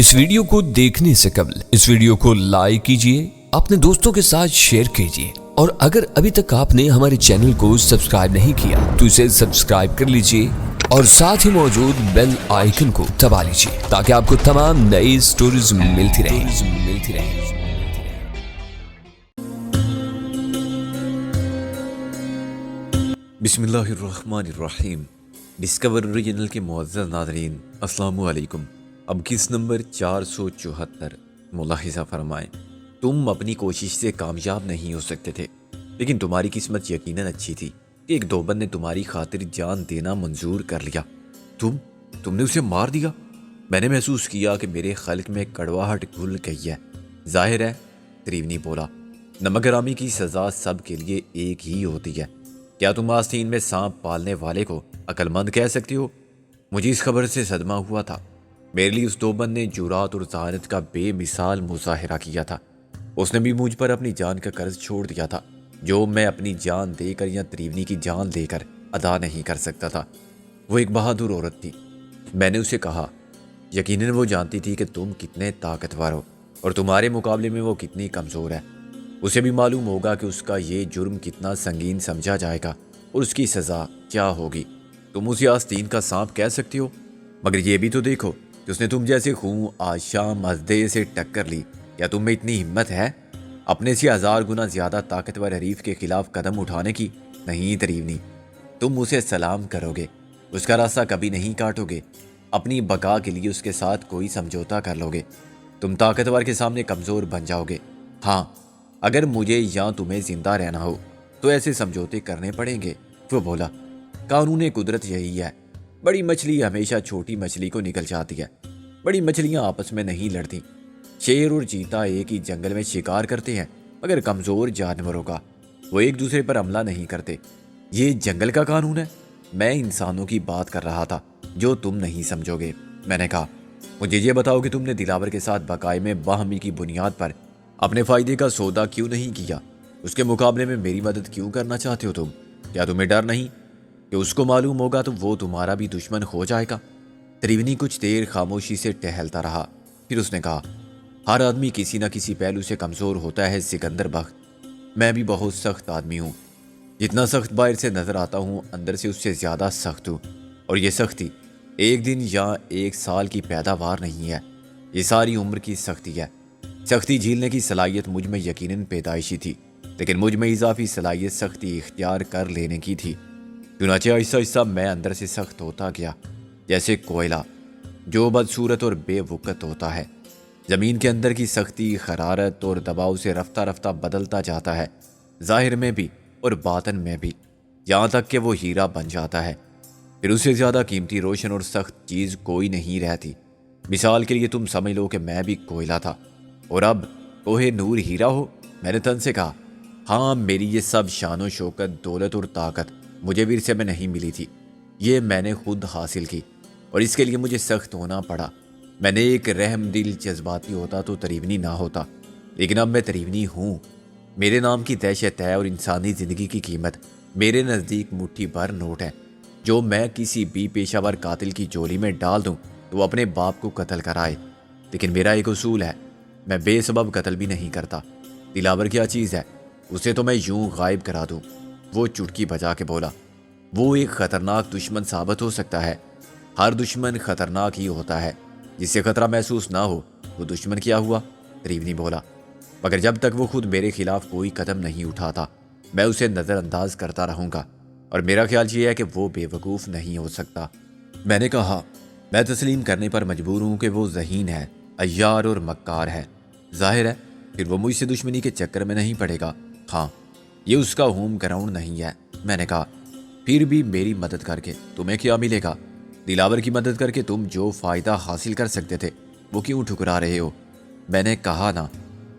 اس video کو دیکھنے سے قبل اس ویڈیو کو لائک کیجئے، اپنے دوستوں کے ساتھ شیئر کیجئے، اور اگر ابھی تک آپ نے ہمارے چینل کو سبسکرائب نہیں کیا تو اسے سبسکرائب کر لیجئے اور ساتھ ہی موجود بیل آئیکن کو دبا لیجئے تاکہ آپ کو تمام نئی سٹوریز ملتی رہیں۔ بسم اللہ الرحمن الرحیم۔ ڈسکور اوریجنل کے معزز ناظرین، السلام علیکم۔ اب کس نمبر 474 ملاحظہ فرمائیں۔ تم اپنی کوشش سے کامیاب نہیں ہو سکتے تھے، لیکن تمہاری قسمت یقیناً اچھی تھی کہ ایک دوبند نے تمہاری خاطر جان دینا منظور کر لیا۔ تم نے اسے مار دیا۔ میں نے محسوس کیا کہ میرے خلق میں کڑواہٹ گھل گئی ہے۔ ظاہر ہے، تریونی بولا، نمک حرامی کی سزا سب کے لیے ایک ہی ہوتی ہے۔ کیا تم آستین میں سانپ پالنے والے کو عقل مند کہہ سکتی ہو؟ مجھے اس خبر سے صدمہ ہوا تھا۔ میرے لیے اس دوبند نے جرات اور ذہانت کا بے مثال مظاہرہ کیا تھا۔ اس نے بھی مجھ پر اپنی جان کا قرض چھوڑ دیا تھا، جو میں اپنی جان دے کر یا تریونی کی جان دے کر ادا نہیں کر سکتا تھا۔ وہ ایک بہادر عورت تھی۔ میں نے اسے کہا، یقیناً وہ جانتی تھی کہ تم کتنے طاقتور ہو اور تمہارے مقابلے میں وہ کتنی کمزور ہے۔ اسے بھی معلوم ہوگا کہ اس کا یہ جرم کتنا سنگین سمجھا جائے گا اور اس کی سزا کیا ہوگی۔ تم اسے آستین کا سانپ کہہ سکتی ہو، مگر یہ بھی تو دیکھو کہ اس نے تم جیسے خون آج شام ازدے سے ٹکر لی۔ کیا تم میں اتنی ہمت ہے اپنے سے 1000 گنا زیادہ طاقتور حریف کے خلاف قدم اٹھانے کی؟ نہیں تریونی، تم اسے سلام کرو گے، اس کا راستہ کبھی نہیں کاٹو گے، اپنی بقا کے لیے اس کے ساتھ کوئی سمجھوتا کر لو گے۔ تم طاقتور کے سامنے کمزور بن جاؤ گے۔ ہاں، اگر مجھے یا تمہیں زندہ رہنا ہو تو ایسے سمجھوتے کرنے پڑیں گے۔ وہ بولا، قانون قدرت یہی ہے، بڑی مچھلی ہمیشہ چھوٹی مچھلی کو نگل جاتی ہے۔ بڑی مچھلیاں آپس میں نہیں لڑتی۔ شیر اور چیتا ایک ہی جنگل میں شکار کرتے ہیں، مگر کمزور جانوروں کا وہ ایک دوسرے پر حملہ نہیں کرتے۔ یہ جنگل کا قانون ہے۔ میں انسانوں کی بات کر رہا تھا جو تم نہیں سمجھو گے۔ میں نے کہا، مجھے یہ بتاؤ کہ تم نے دلاور کے ساتھ بقائے میں باہمی کی بنیاد پر اپنے فائدے کا سودا کیوں نہیں کیا؟ اس کے مقابلے میں میری مدد کیوں کرنا چاہتے ہو تم؟ کیا تمہیں ڈر نہیں کہ اس کو معلوم ہوگا تو وہ تمہارا بھی دشمن ہو جائے گا؟ تریونی کچھ دیر خاموشی سے ٹہلتا رہا، پھر اس نے کہا، ہر آدمی کسی نہ کسی پہلو سے کمزور ہوتا ہے سکندر بخت۔ میں بھی بہت سخت آدمی ہوں، جتنا سخت باہر سے نظر آتا ہوں اندر سے اس سے زیادہ سخت ہوں، اور یہ سختی ایک دن یا ایک سال کی پیداوار نہیں ہے، یہ ساری عمر کی سختی ہے۔ سختی جھیلنے کی صلاحیت مجھ میں یقیناً پیدائشی تھی، لیکن مجھ میں اضافی صلاحیت سختی اختیار کر لینے کی تھی۔ چنانچہ آہستہ آہستہ میں اندر سے سخت ہوتا گیا، جیسے کوئلہ جو بدصورت اور بے وقت ہوتا ہے۔ زمین کے اندر کی سختی حرارت اور دباؤ سے رفتہ رفتہ بدلتا جاتا ہے، ظاہر میں بھی اور باطن میں بھی، یہاں تک کہ وہ ہیرا بن جاتا ہے۔ پھر اس سے زیادہ قیمتی، روشن اور سخت چیز کوئی نہیں رہتی۔ مثال کے لیے تم سمجھ لو کہ میں بھی کوئلہ تھا اور اب کوہ نور ہیرا ہو۔ میں نے تن سے کہا، ہاں، میری یہ سب شان و شوکت، دولت اور طاقت مجھے ورثے میں نہیں ملی تھی، یہ میں نے خود حاصل کی، اور اس کے لیے مجھے سخت ہونا پڑا۔ میں نے ایک رحم دل جذباتی ہوتا تو تریونی نہ ہوتا، لیکن اب میں تریونی ہوں۔ میرے نام کی دہشت ہے اور انسانی زندگی کی قیمت میرے نزدیک مٹھی بھر نوٹ ہے۔ جو میں کسی بھی پیشہ ور قاتل کی جولی میں ڈال دوں تو وہ اپنے باپ کو قتل کرائے، لیکن میرا ایک اصول ہے، میں بے سبب قتل بھی نہیں کرتا۔ دلاور کیا چیز ہے، اسے تو میں یوں غائب کرا دوں۔ وہ چٹکی بجا کے بولا، وہ ایک خطرناک دشمن ثابت ہو سکتا ہے۔ ہر دشمن خطرناک ہی ہوتا ہے، جس سے خطرہ محسوس نہ ہو وہ دشمن کیا ہوا؟ تریونی بولا، مگر جب تک وہ خود میرے خلاف کوئی قدم نہیں اٹھاتا میں اسے نظر انداز کرتا رہوں گا، اور میرا خیال یہ ہے کہ وہ بے وقوف نہیں ہو سکتا۔ میں نے کہا، میں تسلیم کرنے پر مجبور ہوں کہ وہ ذہین ہے، عیار اور مکار ہے۔ ظاہر ہے پھر وہ مجھ سے دشمنی کے چکر میں نہیں پڑے گا۔ ہاں، یہ اس کا ہوم گراؤنڈ نہیں ہے۔ میں نے کہا، پھر بھی میری مدد کر کے تمہیں کیا ملے گا؟ دلاور کی مدد کر کے تم جو فائدہ حاصل کر سکتے تھے وہ کیوں ٹھکرا رہے ہو؟ میں نے کہا نا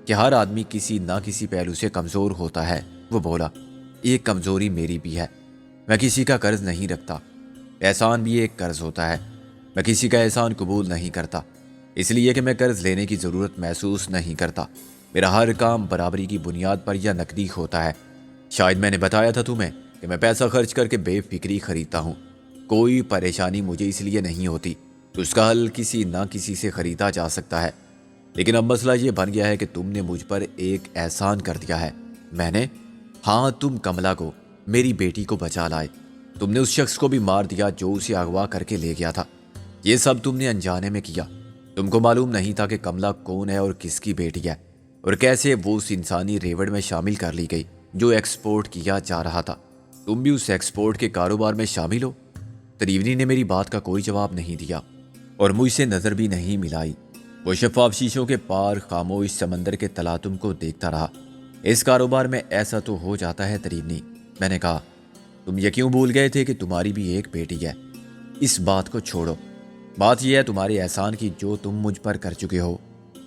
کہ ہر آدمی کسی نہ کسی پہلو سے کمزور ہوتا ہے۔ وہ بولا، ایک کمزوری میری بھی ہے، میں کسی کا قرض نہیں رکھتا۔ احسان بھی ایک قرض ہوتا ہے، میں کسی کا احسان قبول نہیں کرتا، اس لیے کہ میں قرض لینے کی ضرورت محسوس نہیں کرتا۔ میرا ہر کام برابری کی بنیاد پر یا نقدی ہوتا ہے۔ شاید میں نے بتایا تھا تمہیں کہ میں پیسہ خرچ کر کے بے فکری خریدتا ہوں۔ کوئی پریشانی مجھے اس لیے نہیں ہوتی تو اس کا حل کسی نہ کسی سے خریدا جا سکتا ہے، لیکن اب مسئلہ یہ بن گیا ہے کہ تم نے مجھ پر ایک احسان کر دیا ہے۔ میں نے؟ ہاں، تم کملا کو، میری بیٹی کو بچا لائے۔ تم نے اس شخص کو بھی مار دیا جو اسے اغوا کر کے لے گیا تھا۔ یہ سب تم نے انجانے میں کیا۔ تم کو معلوم نہیں تھا کہ کملا کون ہے اور کس کی بیٹی ہے، اور کیسے وہ اس انسانی ریوڑ میں شامل کر لی گئی جو ایکسپورٹ کیا جا رہا تھا۔ تم بھی اس ایکسپورٹ کے کاروبار میں شامل ہو؟ تریونی نے میری بات کا کوئی جواب نہیں دیا اور مجھ سے نظر بھی نہیں ملائی۔ وہ شفاف شیشوں کے پار خاموش سمندر کے تلاطم کو دیکھتا رہا۔ اس کاروبار میں ایسا تو ہو جاتا ہے تریونی، میں نے کہا۔ تم یہ کیوں بھول گئے تھے کہ تمہاری بھی ایک بیٹی ہے؟ اس بات کو چھوڑو، بات یہ ہے تمہارے احسان کی جو تم مجھ پر کر چکے ہو۔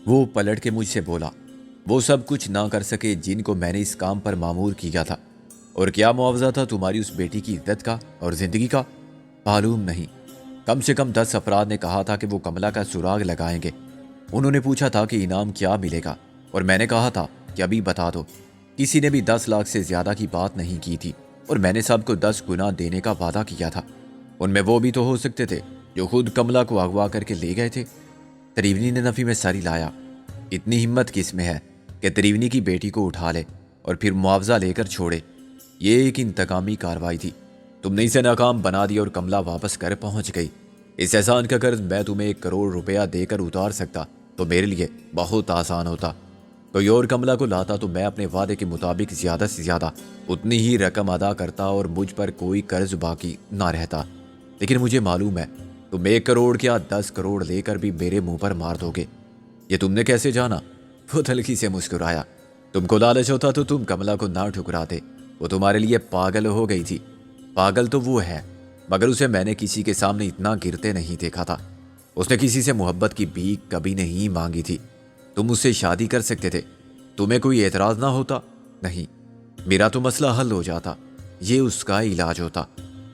وہ پلٹ کے مجھ سے بولا، وہ سب کچھ نہ کر سکے جن کو میں نے اس کام پر مامور کیا تھا، اور کیا معاوضہ تھا تمہاری اس بیٹی کی عزت کا اور زندگی کا؟ معلوم نہیں۔ کم سے کم 10 افراد نے کہا تھا کہ وہ کملا کا سراغ لگائیں گے۔ انہوں نے پوچھا تھا کہ انعام کیا ملے گا، اور میں نے کہا تھا کہ ابھی بتا دو۔ کسی نے بھی 10 لاکھ سے زیادہ کی بات نہیں کی تھی، اور میں نے سب کو 10 گنا دینے کا وعدہ کیا تھا۔ ان میں وہ بھی تو ہو سکتے تھے جو خود کملا کو اغوا کر کے لے گئے تھے۔ تریونی نے نفی میں سر ہلایا۔ اتنی ہمت کس میں ہے کہ تریونی کی بیٹی کو اٹھا لے اور پھر معاوضہ لے کر چھوڑے؟ یہ ایک انتقامی کارروائی تھی۔ تم نے اسے ناکام بنا دیا اور کملا واپس کر پہنچ گئی۔ اس احسان کا قرض میں تمہیں 1 کروڑ روپیہ دے کر اتار سکتا تو میرے لیے بہت آسان ہوتا۔ کوئی اور کملا کو لاتا تو میں اپنے وعدے کے مطابق زیادہ سے زیادہ اتنی ہی رقم ادا کرتا اور مجھ پر کوئی قرض باقی نہ رہتا۔ لیکن مجھے معلوم ہے تم 1 کروڑ کیا 10 کروڑ لے کر بھی میرے منہ پر مار دو گے۔ یہ تم نے کیسے جانا؟ وہ ہلکی سے مسکرایا۔ تم کو لالچ ہوتا تو تم کملا کو نہ ٹھکراتے۔ وہ تمہارے لیے پاگل ہو گئی تھی۔ پاگل تو وہ ہے، مگر اسے میں نے کسی کے سامنے اتنا گرتے نہیں دیکھا تھا۔ اس نے کسی سے محبت کی بھیک کبھی نہیں مانگی تھی۔ تم اس سے شادی کر سکتے تھے، تمہیں کوئی اعتراض نہ ہوتا؟ نہیں، میرا تو مسئلہ حل ہو جاتا، یہ اس کا علاج ہوتا،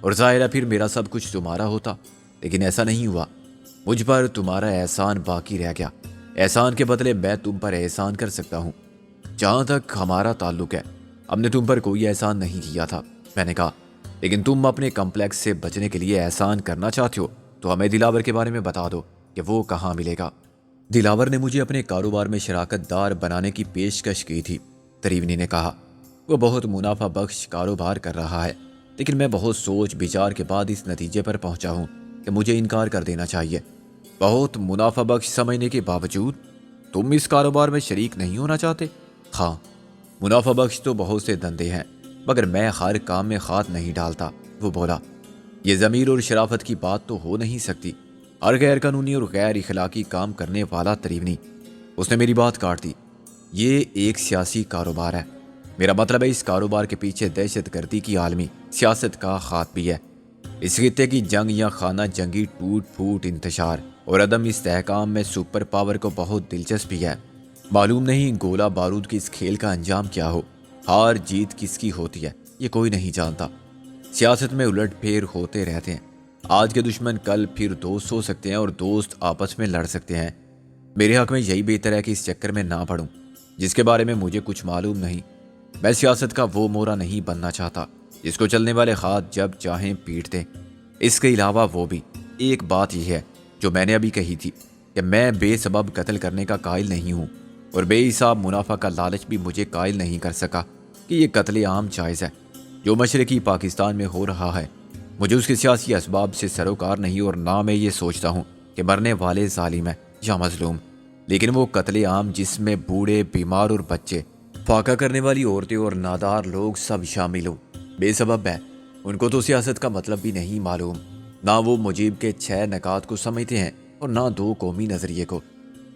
اور ظاہر ہے پھر میرا سب کچھ تمہارا ہوتا۔ لیکن ایسا نہیں ہوا۔ مجھ پر تمہارا احسان باقی رہ گیا۔ احسان کے بدلے میں تم پر احسان کر سکتا ہوں۔ جہاں تک ہمارا تعلق ہے، ہم نے تم پر کوئی احسان نہیں کیا تھا، میں نے کہا۔ لیکن تم اپنے کمپلیکس سے بچنے کے لیے احسان کرنا چاہتے ہو تو ہمیں دلاور کے بارے میں بتا دو کہ وہ کہاں ملے گا۔ دلاور نے مجھے اپنے کاروبار میں شراکت دار بنانے کی پیشکش کی تھی، تریونی نے کہا۔ وہ بہت منافع بخش کاروبار کر رہا ہے، لیکن میں بہت سوچ بچار کے بعد اس نتیجے پر پہنچا ہوں کہ مجھے انکار کر دینا چاہیے۔ بہت منافع بخش سمجھنے کے باوجود تم اس کاروبار میں شریک نہیں ہونا چاہتے؟ ہاں، منافع بخش تو بہت سے دندے ہیں، مگر میں ہر کام میں ہاتھ نہیں ڈالتا، وہ بولا۔ یہ ضمیر اور شرافت کی بات تو ہو نہیں سکتی۔ ہر غیر قانونی اور غیر اخلاقی کام کرنے والا تریونی، اس نے میری بات کاٹ دی۔ یہ ایک سیاسی کاروبار ہے۔ میرا مطلب ہے اس کاروبار کے پیچھے دہشت گردی کی عالمی سیاست کا ہاتھ بھی ہے۔ اس خطے کی جنگ یا خانہ جنگی ٹوٹ پھوٹ انتشار اور عدم استحکام میں سپر پاور کو بہت دلچسپی ہے۔ معلوم نہیں گولہ بارود کی اس کھیل کا انجام کیا ہو، ہار جیت کس کی ہوتی ہے یہ کوئی نہیں جانتا۔ سیاست میں الٹ پھیر ہوتے رہتے ہیں۔ آج کے دشمن کل پھر دوست ہو سکتے ہیں اور دوست آپس میں لڑ سکتے ہیں۔ میرے حق میں یہی بہتر ہے کہ اس چکر میں نہ پڑوں جس کے بارے میں مجھے کچھ معلوم نہیں۔ میں سیاست کا وہ مورا نہیں بننا چاہتا جس کو چلنے والے ہاتھ جب چاہیں پیٹ دیں۔ اس کے علاوہ وہ بھی ایک بات یہ ہے جو میں نے ابھی کہی تھی کہ میں بے سبب قتل کرنے کا قائل نہیں ہوں، اور بے حساب منافع کا لالچ بھی مجھے قائل نہیں کر سکا کہ یہ قتل عام جائز ہے جو مشرقی پاکستان میں ہو رہا ہے۔ مجھے اس کے سیاسی اسباب سے سروکار نہیں، اور نہ میں یہ سوچتا ہوں کہ مرنے والے ظالم ہے یا مظلوم، لیکن وہ قتل عام جس میں بوڑھے، بیمار اور بچے، فاقہ کرنے والی عورتیں اور نادار لوگ سب شامل ہوں، بے سبب ہے۔ ان کو تو سیاست کا مطلب بھی نہیں معلوم، نہ وہ مجیب کے 6 نکات کو سمجھتے ہیں اور نہ 2 قومی نظریے کو۔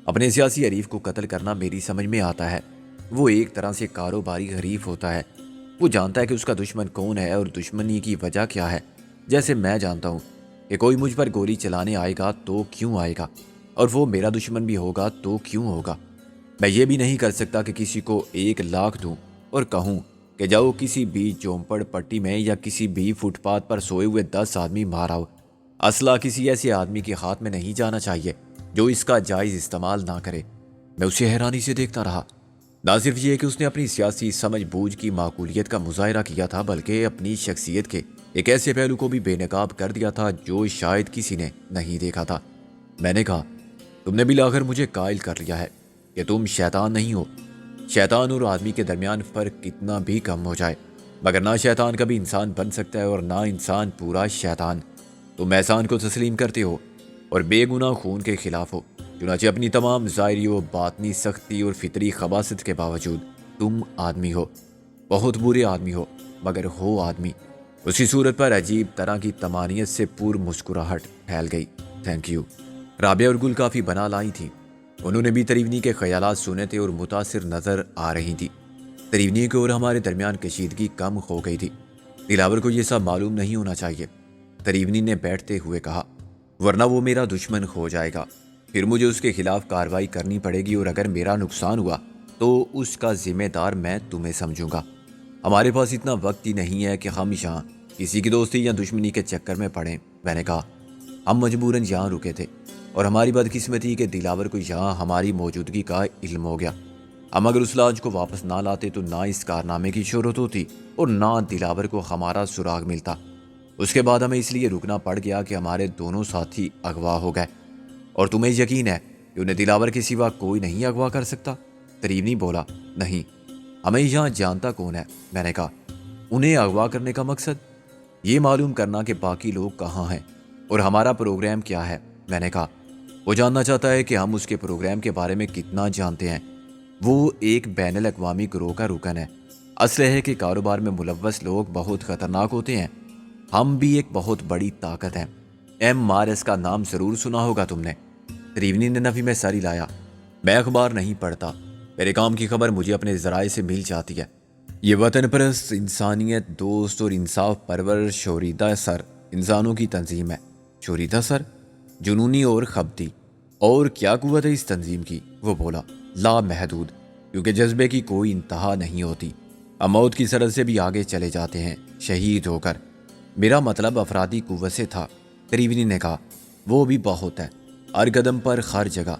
اپنے سیاسی حریف کو قتل کرنا میری سمجھ میں آتا ہے۔ وہ ایک طرح سے کاروباری حریف ہوتا ہے۔ وہ جانتا ہے کہ اس کا دشمن کون ہے اور دشمنی کی وجہ کیا ہے، جیسے میں جانتا ہوں کہ کوئی مجھ پر گولی چلانے آئے گا تو کیوں آئے گا، اور وہ میرا دشمن بھی ہوگا تو کیوں ہوگا۔ میں یہ بھی نہیں کر سکتا کہ کسی کو 1 لاکھ دوں اور کہوں کہ جاؤ کسی بھی جھونپڑ پٹی میں یا کسی بھی فٹ پاتھ پر سوئے ہوئے 10 آدمی مار آؤ۔ اسلحہ کسی ایسے آدمی کے ہاتھ میں نہیں جانا چاہیے جو اس کا جائز استعمال نہ کرے۔ میں اسے حیرانی سے دیکھتا رہا۔ نہ صرف یہ کہ اس نے اپنی سیاسی سمجھ بوجھ کی معقولیت کا مظاہرہ کیا تھا، بلکہ اپنی شخصیت کے ایک ایسے پہلو کو بھی بے نقاب کر دیا تھا جو شاید کسی نے نہیں دیکھا تھا۔ میں نے کہا تم نے بالآخر مجھے قائل کر لیا ہے کہ تم شیطان نہیں ہو۔ شیطان اور آدمی کے درمیان فرق کتنا بھی کم ہو جائے مگر نہ شیطان کبھی انسان بن سکتا ہے اور نہ انسان پورا شیطان۔ تم احسان کو تسلیم کرتے ہو اور بے گناہ خون کے خلاف ہو، چنانچہ اپنی تمام ظاہری و باطنی سختی اور فطری خباثت کے باوجود تم آدمی ہو، بہت برے آدمی ہو مگر ہو آدمی۔ اسی صورت پر عجیب طرح کی طمانینت سے پور مسکراہٹ پھیل گئی۔ Thank you. رابعہ اور گل کافی بنا لائی تھیں، انہوں نے بھی تریونی کے خیالات سنے تھے اور متاثر نظر آ رہی تھی۔ تریونی کو اور ہمارے درمیان کشیدگی کم ہو گئی تھی۔ دلاور کو یہ سب معلوم نہیں ہونا چاہیے، تریونی نے بیٹھتے ہوئے کہا، ورنہ وہ میرا دشمن ہو جائے گا، پھر مجھے اس کے خلاف کارروائی کرنی پڑے گی اور اگر میرا نقصان ہوا تو اس کا ذمہ دار میں تمہیں سمجھوں گا۔ ہمارے پاس اتنا وقت ہی نہیں ہے کہ ہم یہاں کسی کی دوستی یا دشمنی کے چکر میں پڑیں۔ میں نے کہا ہم مجبوراً یہاں رکے تھے اور ہماری بدقسمتی کہ دلاور کو یہاں ہماری موجودگی کا علم ہو گیا۔ ہم اگر اس لاج کو واپس نہ لاتے تو نہ اس کارنامے کی شہرت ہوتی اور نہ دلاور کو ہمارا سراغ ملتا۔ اس کے بعد ہمیں اس لیے رکنا پڑ گیا کہ ہمارے دونوں ساتھی اغوا ہو گئے، اور تمہیں یقین ہے کہ انہیں دلاور کے سوا کوئی نہیں اغوا کر سکتا؟ تریونی بولا، نہیں، ہمیں یہاں جانتا کون ہے؟ میں نے کہا انہیں اغوا کرنے کا مقصد یہ معلوم کرنا کہ باقی لوگ کہاں ہیں اور ہمارا پروگرام کیا ہے۔ میں نے کہا وہ جاننا چاہتا ہے کہ ہم اس کے پروگرام کے بارے میں کتنا جانتے ہیں۔ وہ ایک بین الاقوامی گروہ کا رکن ہے۔ اسلحے کے کاروبار میں ملوث لوگ بہت خطرناک ہوتے ہیں، ہم بھی ایک بہت بڑی طاقت ہیں۔ ایم مارس کا نام ضرور سنا ہوگا تم نے۔ تریونی نے نفی میں سر ہلایا، میں اخبار نہیں پڑھتا، میرے کام کی خبر مجھے اپنے ذرائع سے مل جاتی ہے۔ یہ وطن پرست، انسانیت دوست اور انصاف پرور شوریدہ سر انسانوں کی تنظیم ہے۔ شوریدہ سر؟ جنونی اور خبتی۔ اور کیا قوت ہے اس تنظیم کی؟ وہ بولا، لامحدود، کیونکہ جذبے کی کوئی انتہا نہیں ہوتی۔ ہم موت کی سرحد سے بھی آگے چلے جاتے ہیں شہید ہو کر۔ میرا مطلب افرادی قوت سے تھا، تریونی نے کہا۔ وہ بھی بہت ہے، ہر قدم پر، ہر جگہ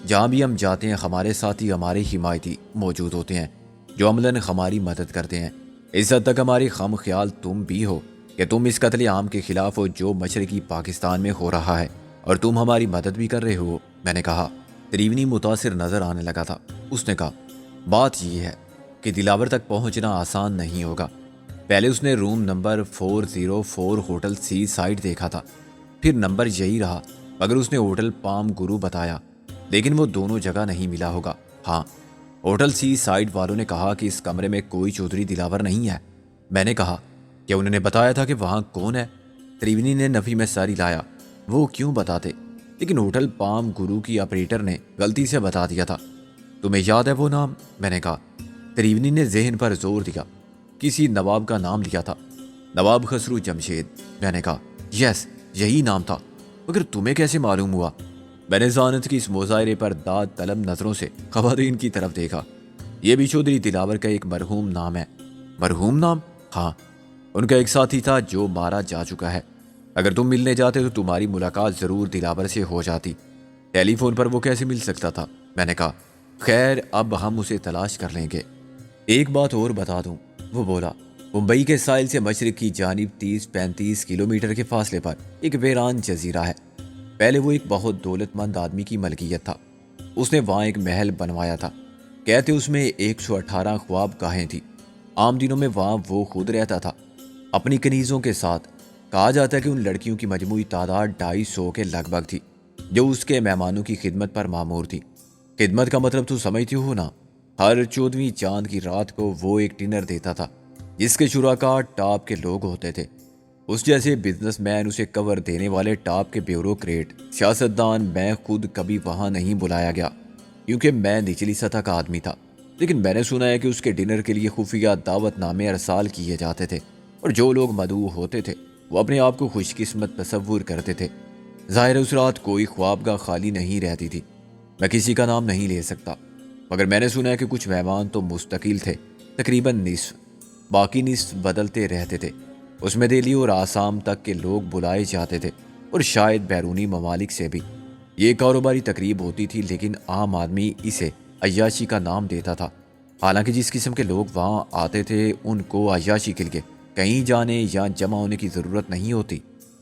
جہاں بھی ہم جاتے ہیں ہمارے ساتھی، ہمارے حمایتی موجود ہوتے ہیں جو عملاً ہماری مدد کرتے ہیں۔ اس حد تک ہماری خم خیال تم بھی ہو کہ تم اس قتل عام کے خلاف ہو جو مشرقی پاکستان میں ہو رہا ہے، اور تم ہماری مدد بھی کر رہے ہو۔ میں نے کہا۔ تریونی متاثر نظر آنے لگا تھا۔ اس نے کہا بات یہ ہے کہ دلاور تک پہنچنا آسان نہیں ہوگا۔ پہلے اس نے روم نمبر 404 ہوٹل سی سائٹ دیکھا تھا، پھر نمبر یہی رہا، مگر اس نے ہوٹل پام گرو بتایا، لیکن وہ دونوں جگہ نہیں ملا ہوگا۔ ہاں، ہوٹل سی سائٹ والوں نے کہا کہ اس کمرے میں کوئی چودھری دلاور نہیں ہے۔ میں نے کہا کیا انہوں نے بتایا تھا کہ وہاں کون ہے؟ تریونی نے نفی میں سر ہلایا، وہ کیوں بتاتے، لیکن ہوٹل پام گرو کی آپریٹر نے غلطی سے بتا دیا تھا۔ تمہیں یاد ہے وہ نام؟ میں نے کہا۔ تریونی نے ذہن پر زور دیا، کسی نواب کا نام لیا تھا، نواب خسرو جمشید۔ میں نے کہا یس، یہی نام تھا، مگر تمہیں کیسے معلوم ہوا؟ میں نے ذہانت کی اس مظاہرے پر داد طلب نظروں سے خواتین کی طرف دیکھا۔ یہ بھی چودھری دلاور کا ایک مرحوم نام ہے۔ مرحوم نام؟ ہاں، ان کا ایک ساتھی تھا جو مارا جا چکا ہے۔ اگر تم ملنے جاتے تو تمہاری ملاقات ضرور دلاور سے ہو جاتی۔ ٹیلی فون پر وہ کیسے مل سکتا تھا؟ میں نے کہا خیر، اب ہم اسے تلاش کر لیں گے۔ ایک بات اور بتا دوں، وہ بولا، ممبئی کے ساحل سے مشرق کی جانب 30-35 کلومیٹر کے فاصلے پر ایک ویران جزیرہ ہے۔ پہلے وہ ایک بہت دولت مند آدمی کی ملکیت تھا۔ اس نے وہاں ایک محل بنوایا تھا، کہتے اس میں 118 خواب گاہیں تھیں۔ عام دنوں میں وہاں وہ خود رہتا تھا اپنی کنیزوں کے ساتھ۔ کہا جاتا ہے کہ ان لڑکیوں کی مجموعی تعداد 250 کے لگ بھگ تھی جو اس کے مہمانوں کی خدمت پر مامور تھی۔ خدمت کا مطلب تو سمجھتے ہو نا؟ ہر 14ویں چاند کی رات کو وہ ایک ڈنر دیتا تھا جس کے شرکاء ٹاپ کے لوگ ہوتے تھے۔ اس جیسے بزنس مین، اسے کور دینے والے ٹاپ کے بیوروکریٹ، سیاستدان۔ میں خود کبھی وہاں نہیں بلایا گیا کیونکہ میں نچلی سطح کا آدمی تھا، لیکن میں نے سنا ہے کہ اس کے ڈنر کے لیے خفیہ دعوت نامے ارسال کیے جاتے تھے، اور جو لوگ مدعو ہوتے تھے وہ اپنے آپ کو خوش قسمت تصور کرتے تھے۔ ظاہر اس رات کوئی خوابگاہ خالی نہیں رہتی تھی۔ میں کسی کا نام نہیں لے سکتا، مگر میں نے سنا ہے کہ کچھ مہمان تو مستقل تھے، تقریباً نصف، باقی نصف بدلتے رہتے تھے۔ اس میں دہلی اور آسام تک کے لوگ بلائے جاتے تھے، اور شاید بیرونی ممالک سے بھی۔ یہ کاروباری تقریب ہوتی تھی، لیکن عام آدمی اسے عیاشی کا نام دیتا تھا۔ حالانکہ جس قسم کے لوگ وہاں آتے تھے ان کو عیاشی کے لیے کہیں جانے یا جمع ہونے کی ضرورت نہیں ہوتی۔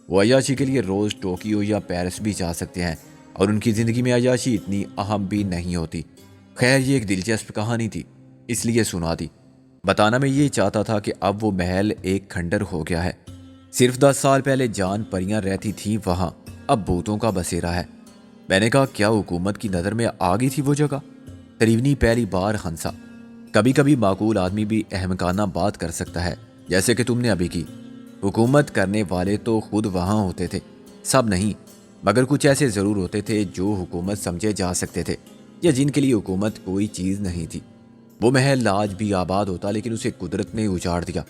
وہ عیاشی کے لیے روز ٹوکیو یا پیرس بھی جا سکتے ہیں، اور ان کی زندگی میں عیاشی اتنی اہم بھی نہیں ہوتی۔ خیر یہ ایک دلچسپ کہانی تھی، اس لیے سنا دی۔ بتانا میں یہ چاہتا تھا کہ اب وہ محل ایک کھنڈر ہو گیا ہے۔ صرف 10 سال پہلے جان پریاں رہتی تھیں وہاں، اب بھوتوں کا بسیرا ہے۔ میں نے کہا کیا حکومت کی نظر میں آ گئی تھی وہ جگہ؟ تریونی پہلی بار ہنسا۔ کبھی کبھی معقول آدمی بھی احمقانہ بات کر سکتا ہے، جیسے کہ تم نے ابھی کی۔ حکومت کرنے والے تو خود وہاں ہوتے تھے، سب نہیں، مگر کچھ ایسے ضرور ہوتے تھے جو حکومت سمجھے جا سکتے تھے یا جن کے لیے حکومت کوئی چیز نہیں تھی۔ وہ محل آج بھی آباد ہوتا، لیکن اسے قدرت نے اجاڑ دیا۔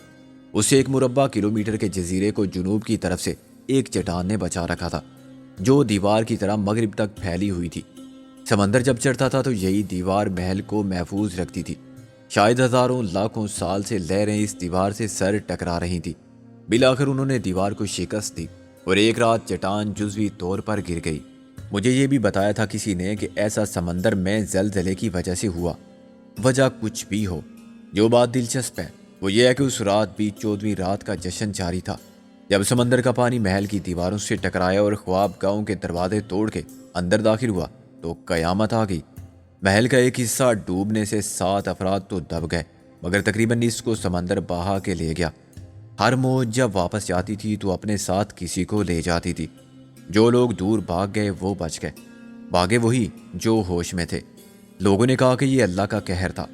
اسے 1 مربع کلومیٹر کے جزیرے کو جنوب کی طرف سے ایک چٹان نے بچا رکھا تھا، جو دیوار کی طرح مغرب تک پھیلی ہوئی تھی۔ سمندر جب چڑھتا تھا تو یہی دیوار محل کو محفوظ رکھتی تھی۔ شاید ہزاروں لاکھوں سال سے لہریں اس دیوار سے سر ٹکرا رہی تھی۔ بالآخر انہوں نے دیوار کو شکست دی اور ایک رات چٹان جزوی طور پر گر گئی۔ مجھے یہ بھی بتایا تھا کسی نے کہ ایسا سمندر میں زلزلے کی وجہ سے ہوا۔ وجہ کچھ بھی ہو، جو بات دلچسپ ہے وہ یہ ہے کہ اس رات بھی 14ویں رات کا جشن جاری تھا۔ جب سمندر کا پانی محل کی دیواروں سے ٹکرایا اور خواب گاؤں کے دروازے توڑ کے اندر داخل ہوا تو قیامت آ گئی۔ محل کا ایک حصہ ڈوبنے سے 7 افراد تو دب گئے، مگر تقریباً نصف کو سمندر بہا کے لے گیا۔ ہر موج جب واپس جاتی تھی تو اپنے ساتھ کسی کو لے جاتی تھی۔ جو لوگ دور بھاگ گئے وہ بچ گئے، بھاگے وہی جو ہوش میں تھے۔ لوگوں نے کہا کہ یہ اللہ کا قہر تھا،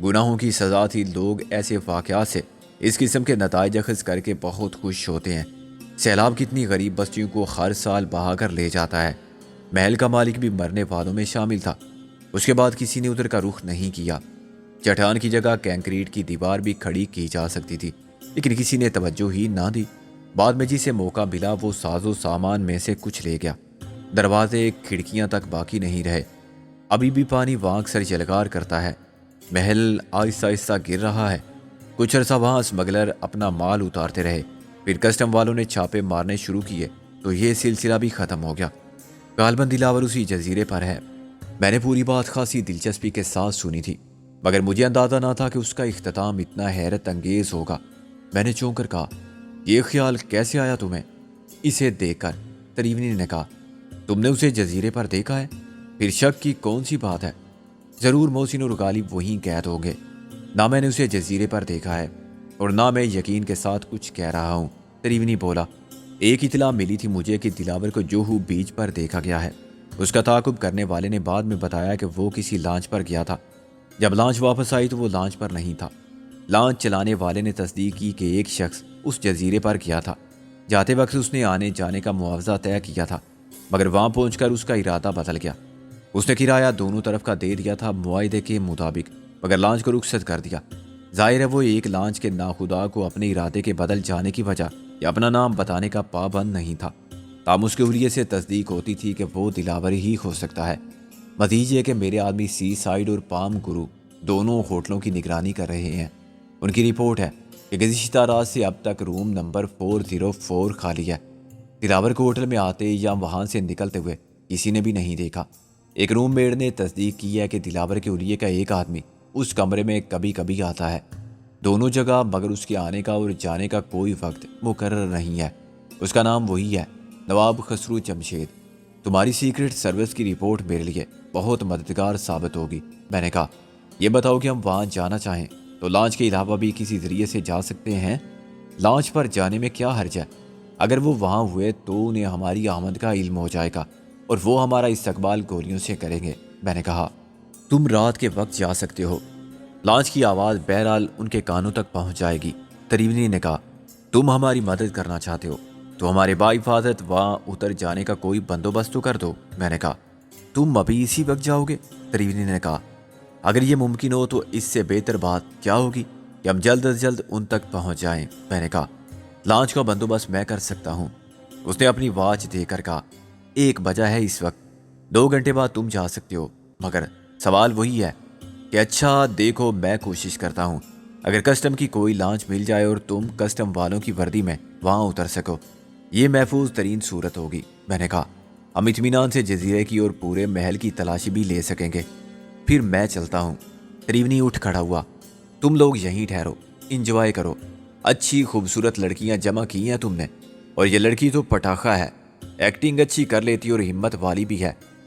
گناہوں کی سزا تھی۔ لوگ ایسے واقعات سے اس قسم کے نتائج اخذ کر کے بہت خوش ہوتے ہیں۔ سیلاب کتنی غریب بستیوں کو ہر سال بہا کر لے جاتا ہے۔ محل کا مالک بھی مرنے والوں میں شامل تھا۔ اس کے بعد کسی نے ادھر کا رخ نہیں کیا۔ چٹان کی جگہ کنکریٹ کی دیوار بھی کھڑی کی جا سکتی تھی، لیکن کسی نے توجہ ہی نہ دی۔ بعد میں جسے موقع ملا وہ ساز و سامان میں سے کچھ لے گیا۔ دروازے کھڑکیاں تک باقی نہیں رہے۔ ابھی بھی پانی وانک سر جلگار کرتا ہے۔ محل آہستہ آہستہ گر رہا ہے۔ کچھ عرصہ وہاں اسمگلر اپنا مال اتارتے رہے، پھر کسٹم والوں نے چھاپے مارنے شروع کیے تو یہ سلسلہ بھی ختم ہو گیا۔ غالباً دلاور اسی جزیرے پر ہے۔ میں نے پوری بات خاصی دلچسپی کے ساتھ سنی تھی، مگر مجھے اندازہ نہ تھا کہ اس کا اختتام اتنا حیرت انگیز ہوگا۔ میں نے چونک کر کہا، یہ خیال کیسے آیا تمہیں؟ اسے دیکھ کر تریونی نے کہا، تم نے اسے جزیرے پر دیکھا ہے؟ پھر شک کی کون سی بات ہے؟ ضرور محسن اور غالب وہیں قید ہوں گے۔ نہ میں نے اسے جزیرے پر دیکھا ہے اور نہ میں یقین کے ساتھ کچھ کہہ رہا ہوں، تریونی بولا۔ ایک اطلاع ملی تھی مجھے کہ دلاور کو جوہو بیچ پر دیکھا گیا ہے۔ اس کا تعاقب کرنے والے نے بعد میں بتایا کہ وہ کسی لانچ پر گیا تھا۔ جب لانچ واپس آئی تو وہ لانچ پر نہیں تھا۔ لانچ چلانے والے نے تصدیق کی کہ ایک شخص اس جزیرے پر گیا تھا۔ جاتے وقت اس نے آنے جانے کا معاوضہ طے کیا تھا، مگر وہاں پہنچ کر اس کا ارادہ بدل گیا۔ اس نے کرایہ دونوں طرف کا دے دیا تھا معاہدے کے مطابق، مگر لانچ کو رخصت کر دیا۔ ظاہر ہے وہ ایک لانچ کے ناخدا کو اپنے ارادے کے بدل جانے کی وجہ یا اپنا نام بتانے کا پابند نہیں تھا۔ تاہم اس کے حلیے سے تصدیق ہوتی تھی کہ وہ دلاور ہی ہو سکتا ہے۔ مزید یہ کہ میرے آدمی سی سائیڈ اور پام گرو دونوں ہوٹلوں کی نگرانی کر رہے ہیں۔ ان کی رپورٹ ہے کہ گزشتہ رات سے اب تک روم نمبر 404 خالی ہے۔ دلاور کو ہوٹل میں آتے یا وہاں سے نکلتے ہوئے کسی نے بھی نہیں دیکھا۔ ایک روم میڈ نے تصدیق کی ہے کہ دلاور کے حلیے کا ایک آدمی اس کمرے میں کبھی کبھی آتا ہے، دونوں جگہ، مگر اس کے آنے کا اور جانے کا کوئی وقت مقرر نہیں ہے۔ اس کا نام وہی ہے، نواب خسرو جمشید۔ تمہاری سیکرٹ سروس کی رپورٹ میرے لیے بہت مددگار ثابت ہوگی۔ میں نے کہا، یہ بتاؤ کہ ہم وہاں جانا چاہیں تو لانچ کے علاوہ بھی کسی ذریعے سے جا سکتے ہیں؟ لانچ پر جانے میں کیا حرج ہے؟ اگر وہ وہاں ہوئے تو انہیں ہماری آمد کا علم ہو جائے گا اور وہ ہمارا استقبال گولیوں سے کریں گے۔ میں نے کہا، تم رات کے وقت جا سکتے ہو، لانچ کی آواز بہرحال ان کے کانوں تک پہنچ جائے گی۔ تریونی نے کہا، تم ہماری مدد کرنا چاہتے ہو تو ہمارے باحفاظت وہاں اتر جانے کا کوئی بندوبست تو کر دو۔ میں نے کہا، تم ابھی اسی وقت جاؤ گے؟ تریونی نے کہا، اگر یہ ممکن ہو تو اس سے بہتر بات کیا ہوگی کہ ہم جلد از جلد ان تک پہنچ جائیں۔ میں نے کہا، لانچ کا بندوبست میں کر سکتا ہوں۔ اس نے اپنی واچ دے کر کہا، 1 بجا ہے اس وقت، 2 گھنٹے بعد تم جا سکتے ہو، مگر سوال وہی ہے کہ اچھا دیکھو، میں کوشش کرتا ہوں اگر کسٹم کی کوئی لانچ مل جائے اور تم کسٹم والوں کی وردی میں وہاں اتر سکو، یہ محفوظ ترین صورت ہوگی۔ میں نے کہا، ہم اطمینان سے جزیرے کی اور پورے محل کی تلاشی بھی لے سکیں گے۔ پھر میں چلتا ہوں۔ تریونی اٹھ کھڑا ہوا، تم لوگ یہیں ٹھہرو، انجوائے کرو۔ اچھی خوبصورت لڑکیاں جمع کی ہیں تم نے، اور یہ لڑکی تو پٹاخہ ہے، ایکٹنگ اچھی کر لیتی اور ہمت والی بھی ہے۔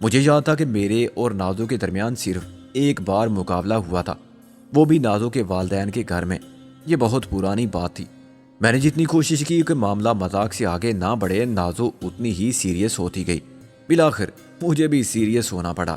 مجھے یاد تھا کہ میرے اور نازو کے درمیان صرف ایک بار مقابلہ ہوا تھا، وہ بھی نازو کے والدین کے گھر میں۔ یہ بہت پرانی بات تھی۔ میں نے جتنی کوشش کی کہ معاملہ مذاق سے آگے نہ بڑھے، نازو اتنی ہی سیریس ہوتی گئی۔ بالآخر مجھے بھی سیریس ہونا پڑا۔